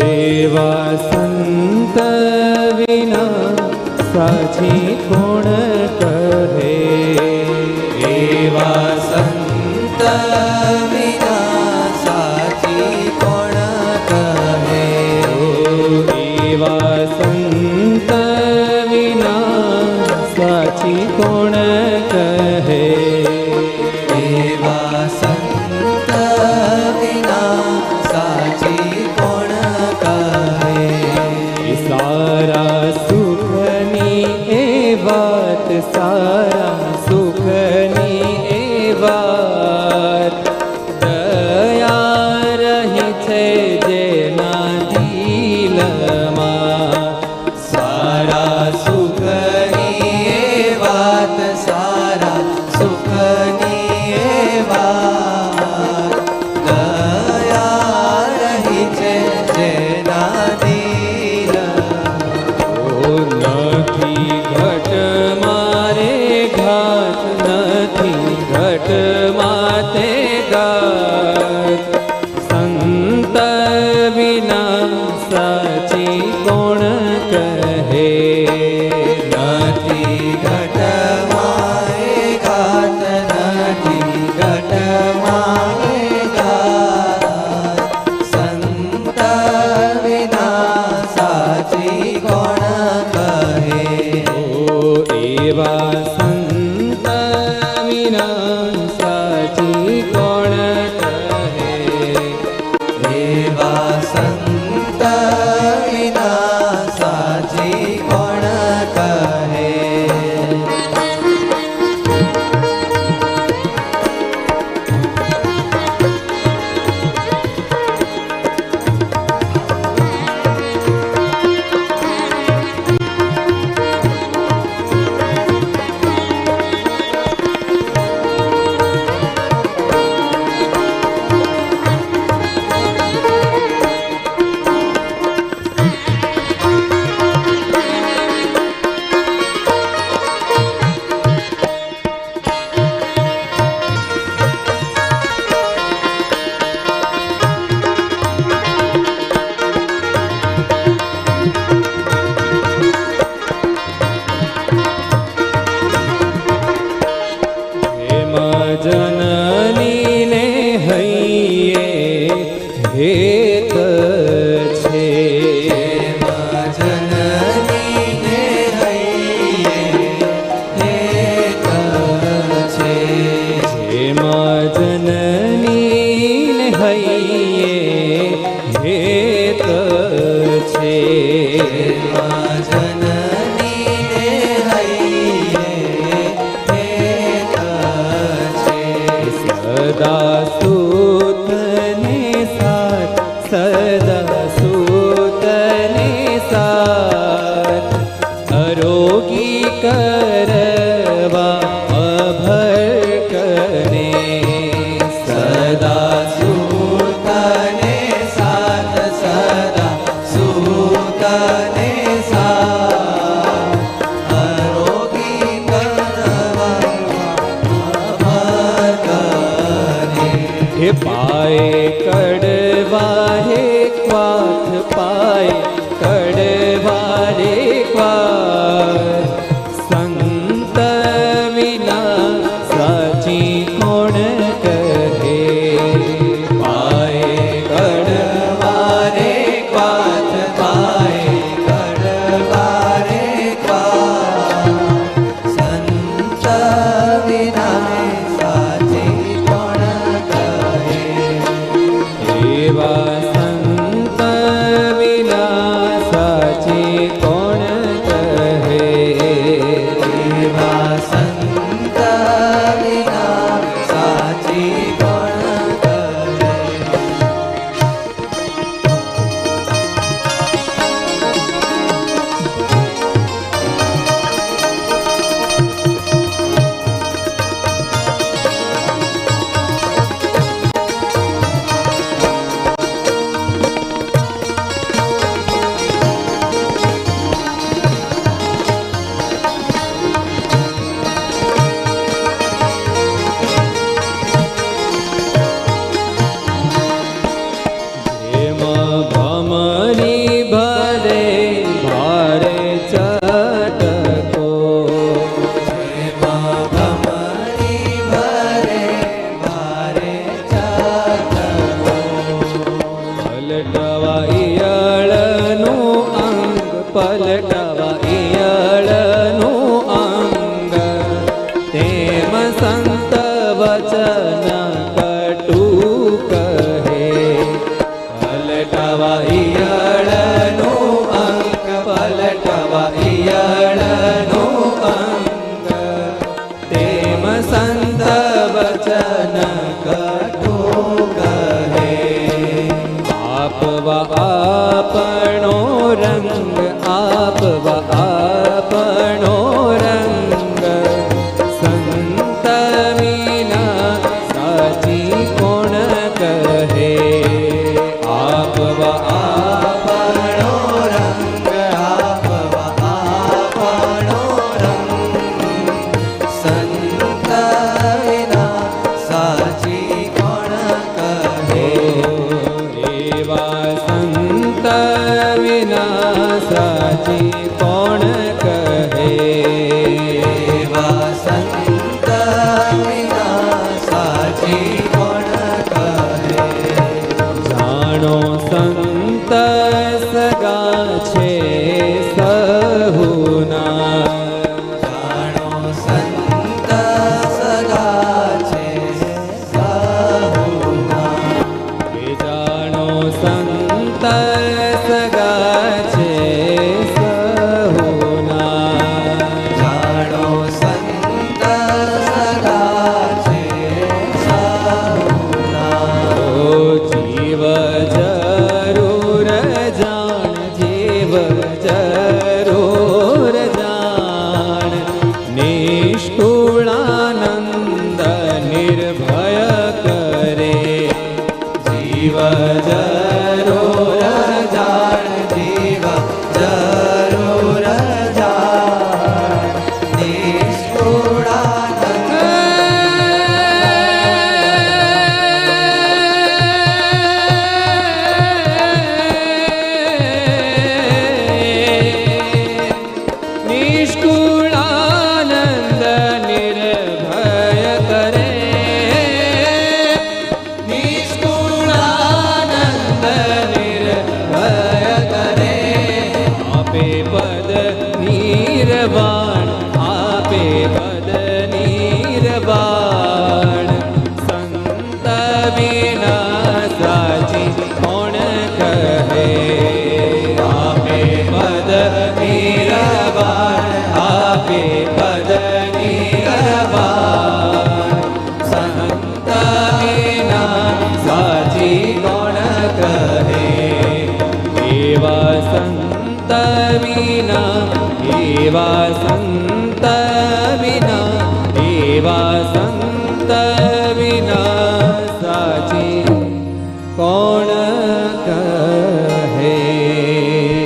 એવા સંત વિના સાચી કોણ કહે, એવા સંત વિના સાચી કોણ કહે, એવા સંત વિના સાચી કોણ કહે, એવા સંત વિના સાચી કોણ કહે, સારા સુખની એ વાત, સારા સુખની એ વાત, દયા રહી છે જેના દિલમાં, સારા સુખની એ વાત, સારા સુખની એ વાત, દયા રહી છે જેના નથી ઘટ મારે ઘાટ, નથી ઘટ માતે ઘાટ, સંત વિના સાચી કોણ કહે, નથી ઘટમાં ઘાટ, નથી ઘટમાં ઘાટ, સંત વિના સાચી કોણ કહે, એવા સંત વિના સાચી કોણ કહે, એવા સંત વિના સાચી કોણ કહે. જનની ને હૈયે હેત છે, જનની ને હૈયે હેત છે, જેમાં જનની ને હૈયે હેત છે, જનની ને હૈયે હેત છે, સદા સૂતને સાથ, સદા સૂતને સાથ, આરોગી કરવા અભરકને, સદા સૂતને સાથ, સદા સૂતને સાથ, આરોગી કરવા અભરકને, હે પાએ કડવારે ક્વાથ, પાએ કડવારે ક્વાથ, સંત વિના સાચી કોણ કહે, પાએ કડવારે ક્વાથ, પાએ કડવારે ક્વાથ, સંત વિના સાચી કોણ કહે, એવા સંત વિના પલટવા ઈયળનું અંગ, પલટવા ઈયળનું અંગ, તેમ સંત વચન કટુ કહે. પલટવા ઈયળનું અંગ, પલટવા ઈયળનું અંગ, તેમ સંત વચન કટુ કહે. આપવા આપણો રંગ, આપવા આપણો રંગ, સંત વિના સાચી કોણ કહે. આપવા આપણો રંગ, આપવા આપણો રંગ, સંત વિના સાચી કોણ કહે. એવા સંત વિના સાચી કોણ કહે. એવા સંત વિના સાચી કોણ કહે. જાણો સંત સગા છે સહુના, જાણો સંત સગા છે સહુના. એ જાણો સંત સગા છે સહુના. જાણો સંત સગા છે સહુના. ઓ જીવ જરૂર જાણ, જીવ જરૂર જાણ, નિષ્ઠુળાનંદ નિર્ભય કરે. જીવ જરૂર જાણ, જીવ જરૂર જાણ, નિષ્ઠુળાનંદ નિષ્ઠુળાનંદ નિર્ભય કરે. નિષ્ઠુળાનંદ નિર્ભય કરે. આપે પદ નિર્વાણ, આપે પદ નિર્વાણ, સંત વિના સાચી કોણ કહે. આપે પદ નિર્વાણ, આપે પદ નિર્વાણ, સંત વિના સાચી કોણ કહે. એવા સંત વિના, એવા સંત